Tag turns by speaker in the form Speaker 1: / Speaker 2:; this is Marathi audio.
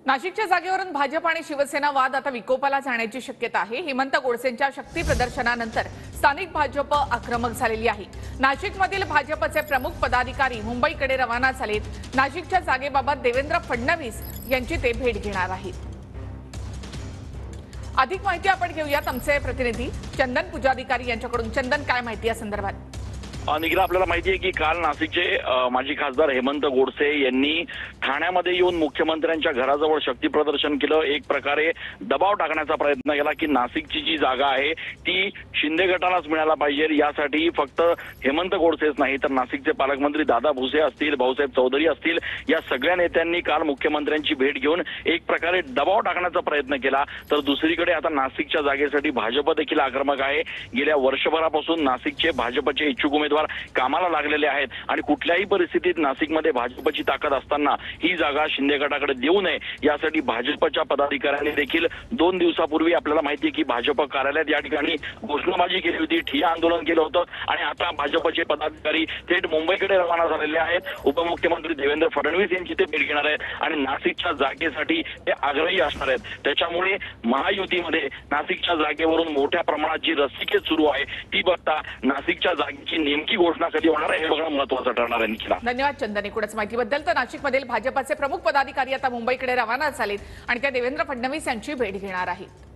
Speaker 1: नाशिकच्या जागेवरून भाजप आणि शिवसेना वाद आता विकोपाला जाण्याची शक्यता आहे। हेमंत गोडसेंच्या शक्ती प्रदर्शनानंतर स्थानिक भाजप आक्रमक झालेली आहे। नाशिकमधील भाजपचे प्रमुख पदाधिकारी मुंबईकडे रवाना झालेत। नाशिकच्या जागेबाबत देवेंद्र फडणवीस यांची ते भेट घेणार आहेत। अधिक माहिती आपण घेऊयात आमचे प्रतिनिधी चंदन पुजाधिकारी यांच्याकडून। चंदन, काय माहिती या संदर्भात?
Speaker 2: निखिल, आपल्याला माहिती आहे की काल नाशिकचे माजी खासदार हेमंत गोडसे यांनी ठाण्यामध्ये येऊन मुख्यमंत्र्यांच्या घराजवळ शक्ती प्रदर्शन केलं। एक प्रकारे दबाव टाकण्याचा प्रयत्न केला की नाशिकची जी जागा आहे ती शिंदे गटालाच मिळायला पाहिजे। यासाठी फक्त हेमंत गोडसेच नाही तर नाशिकचे पालकमंत्री दादा भुसे असतील, भाऊसाहेब चौधरी असतील, या सगळ्या नेत्यांनी काल मुख्यमंत्र्यांची भेट घेऊन एक प्रकारे दबाव टाकण्याचा प्रयत्न केला। तर दुसरीकडे आता नाशिकच्या जागेसाठी भाजप देखील आक्रमक आहे। गेल्या वर्षभरापासून नाशिकचे भाजपचे इच्छुक उमेदवार कामाला लागलेले आहेत आणि कुठल्याही परिस्थितीत नाशिकमध्ये भाजपची ताकद असताना ही जागा शिंदे गटाकडे देऊ नये यासाठी भाजपच्या पदाधिकाऱ्यांनी देखील 2 दिवसापूर्वी आपल्याला माहिती आहे की भाजप कार्यालयात या ठिकाणी घोषणाबाजी केली होती, ठिय्या आंदोलन केलं होतं आणि आता भाजपचे पदाधिकारी थेट मुंबईकडे रवाना झालेले आहेत। उपमुख्यमंत्री देवेंद्र फडणवीस यांची ते भेट घेणार आहेत आणि नाशिकच्या जागेसाठी ते आग्रही असणार आहेत। त्याच्यामुळे महायुतीमध्ये नाशिकच्या जागेवरून मोठ्या प्रमाणात जी रस्सीखेच सुरू आहे ती बघता नाशिकच्या जागेची नेमकी घोषणा कधी होणार आहे हे बघणं महत्त्वाचं ठरणार आहे। निखिल,
Speaker 1: धन्यवाद चंदन। एकूणच माहितीबद्दल। तर नाशिकमधील भाजपचे प्रमुख पदाधिकारी आता मुंबईकडे रवाना झालेत आणि त्या देवेंद्र फडणवीस यांची भेट घेणार आहेत।